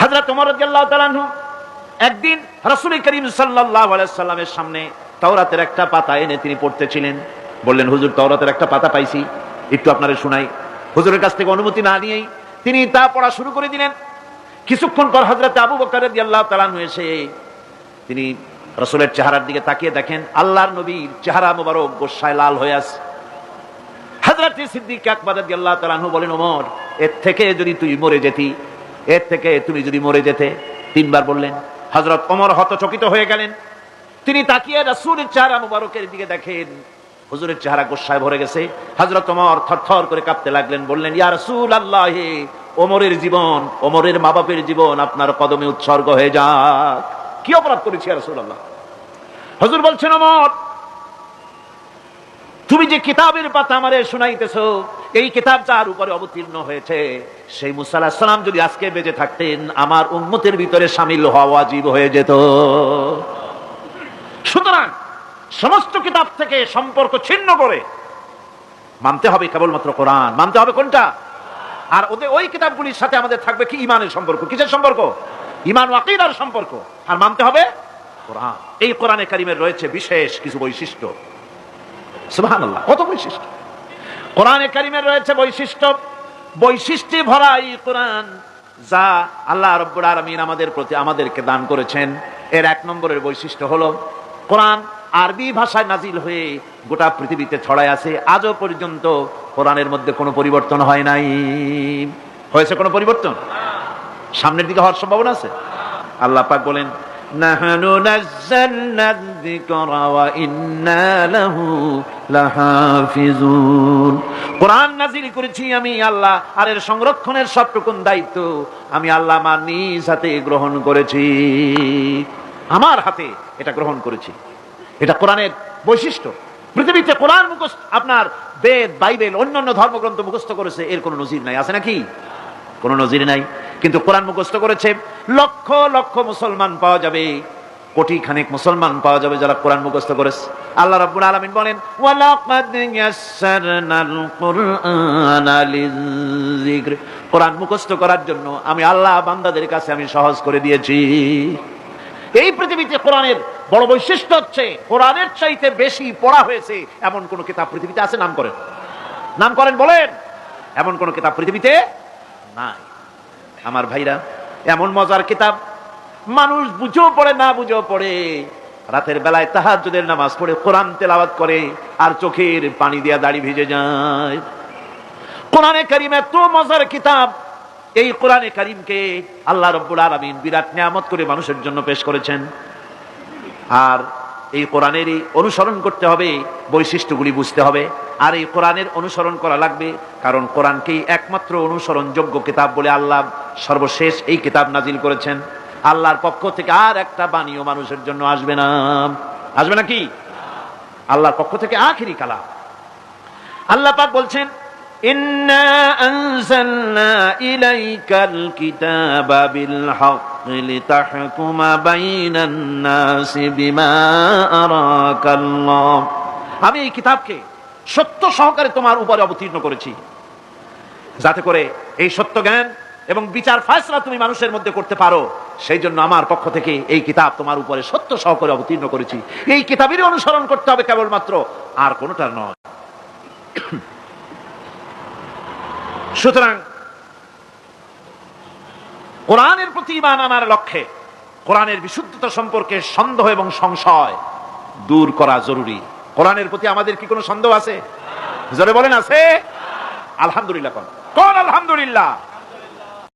হযরত ওমর রাদিয়াল্লাহু তাআলা আনহু একদিন রাসূল করিম সাল্লাল্লাহু আলাইহি সাল্লামের সামনে তাওরাতের একটা পাতা এনে তিনি পড়তেছিলেন। বললেন, হুজুর, তাওরাতের একটা পাতা পাইছি, একটু আপনারে শোনাই। হুজুরের কাছ থেকে অনুমতি না নিয়েই তিনি তা পড়া শুরু করে দিলেন। কিছুক্ষণ পর হযরত আবু বকর রাদিয়াল্লাহু তাআলা আনহু এসে তিনি রাসূলের চেহারার দিকে তাকিয়ে দেখেন আল্লাহর নবীর চেহারা মোবারক গোসায় লাল হয়ে আছে। হযরত সিদ্দিক আকবর রাদিয়াল্লাহু তাআলা আনহু বলেন, ওমর, এর থেকে যদি তুই মরে যেতি, এর থেকে তুমি যদি মরে যেতে। তিনবার বললেন। হযরত ওমর হতচকিত হয়ে গেলেন। তিনি তাকিয়ে রাসূলের চেহারা মোবারকের দিকে দেখেন, হুজুরের চেহারা গোসায় ভরে গেছে। হযরত ওমর থরথর করে কাঁপতে লাগলেন। বললেন, ইয়া রাসূলুল্লাহ, ওমরের জীবন, ওমরের মা বাপের জীবন আপনার কদমে উৎসর্গ হয়ে যাক। কি অপরাধ করেছি ইয়া রাসূলুল্লাহ? হুজুর বলছেন, ওমর, তুমি যে কিতাবের পাতা আমারে শুনাইতেছো, এই কিতাব যার উপরে অবতীর্ণ হয়েছে সেই মুসা আলাইহিস সালাম যদি আজকে বেঁচে থাকতেন, আমার উম্মতের ভিতরে শামিল হওয়া ওয়াজিব হয়ে যেত। সুতরাং সমস্ত কিতাব থেকে সম্পর্ক ছিন্ন করে মানতে হবে কেবলমাত্র কোরআন। মানতে হবে কোনটা? আর ওই কিতাবগুলির সাথে আমাদের থাকবে কি? ঈমানের সম্পর্ক। কিসের সম্পর্ক? ঈমান ও আকীদার সম্পর্ক। আর মানতে হবে কোরআন। এই কোরআনে কারীমের রয়েছে বিশেষ কিছু বৈশিষ্ট্য। সুবহানাল্লাহ, কত বৈশিষ্ট্য! কোরআনে কারীমের রয়েছে বৈশিষ্ট্য, বৈশিষ্ট্যে ভরা এই কোরআন, যা আল্লাহ রাব্বুল আলামিন আমাদেরকে দান করেছেন। এর এক নম্বরের বৈশিষ্ট্য হলো কোরআন আরবি ভাষায় নাজিল হয়ে গোটা পৃথিবীতে ছড়ায় আছে। আজও পর্যন্ত কোরআনের মধ্যে কোনো পরিবর্তন হয় নাই। হয়েছে কোনো পরিবর্তন? সামনের দিকে হওয়ার সম্ভাবনা আছে? আল্লাহ পাক বলেন, নাহনু নাযালনা যিকরা ওয়া ইন্না লাহু লাহাফিজুন। কোরআন নাযিল করেছি আমি আল্লাহ, আর এর সংরক্ষণের সবটুকু দায়িত্ব আমি আল্লাহ আমার নিজ হাতে গ্রহণ করেছি। আমার হাতে এটা গ্রহণ করেছি। এটা কোরআনের বৈশিষ্ট্য। পৃথিবীতে কোরআন মুখস্থ, আপনার বেদ, বাইবেল, অন্যান্য ধর্মগ্রন্থ মুখস্থ করেছে, এর কোনো নজির নাই। আছে নাকি? কোনো নজির নাই। কিন্তু কোরআন মুখস্থ করেছে লক্ষ লক্ষ মুসলমান পাওয়া যাবে, কোটি খানেক মুসলমান পাওয়া যাবে যারা কোরআন মুখস্থ করেছে। আল্লাহ রাব্বুল আলামিন বলেন, ওয়ালাকাদ ইয়াসসারনাল কুরআনা লিযিকর। কোরআন মুখস্থ করার জন্য আমি আল্লাহ বান্দাদের কাছে আমি সহজ করে দিয়েছি। এই পৃথিবীতে কোরআনের বড় বৈশিষ্ট্য হচ্ছে কোরআনের চাইতে বেশি পড়া হয়েছে এমন কোন কিতাব পৃথিবীতে আছে? নাম করেন, নাম করেন, বলেন। এমন কোন কিতাব পৃথিবীতে নাই। আমার ভাইরা, এমন মজার কিতাব, মানুষ বুঝেও পড়ে না বুঝেও পড়ে, রাতের বেলায় তাহাজ্জুদের নামাজ পড়ে কোরআন তেলাওয়াত করে আর চোখের পানি দিয়া দাড়ি ভিজে যায়। কোরআনে কারীম এত মজার কিতাব, এই কোরআনে কারীমকে আল্লাহ রাব্বুল আলামিন বিরাট নিয়ামত করে মানুষের জন্য পেশ করেছেন। আর এই কোরআনেরই অনুসরণ করতে হবে, বৈশিষ্ট্যগুলি বুঝতে হবে। আর এই কোরআনের অনুসরণ করা লাগবে, কারণ কোরআনকেই একমাত্র অনুসরণযোগ্য কিতাব বলে আল্লাহ সর্বশেষ এই কিতাব নাজিল করেছেন। আল্লাহর পক্ষ থেকে আর একটা বাণীও মানুষের জন্য আসবে না। আসবে নাকি? আল্লাহর পক্ষ থেকে আখিরি কালাম। আল্লাহ পাক বলছেন, ইন্না আনজালনা ইলাইকাল কিতাবা বিল হাক্কি লিতাহকুমা বাইনান নাসি বিমা আরাকাল্লাহ। আমি এই কিতাবকে সত্য সহকারে তোমার উপরে অবতীর্ণ করেছি, যাতে করে এই সত্য জ্ঞান এবং বিচার ফয়সালা তুমি মানুষের মধ্যে করতে পারো। সেই জন্য আমার পক্ষ থেকে এই কিতাব তোমার উপরে সত্য সহকারে অবতীর্ণ করেছি। এই কিতাবেরই অনুসরণ করতে হবে কেবলমাত্র, আর কোনোটার নয়। সুতরাং কোরআনের প্রতি ঈমান আনার লক্ষ্যে কোরআনের বিশুদ্ধতা সম্পর্কে সন্দেহ এবং সংশয় দূর করা জরুরি। কোরআনের প্রতি আমাদের কি কোনো সন্দেহ আছে? জোরে বলেন, আছে? আলহামদুলিল্লাহ। কোন আলহামদুলিল্লাহ।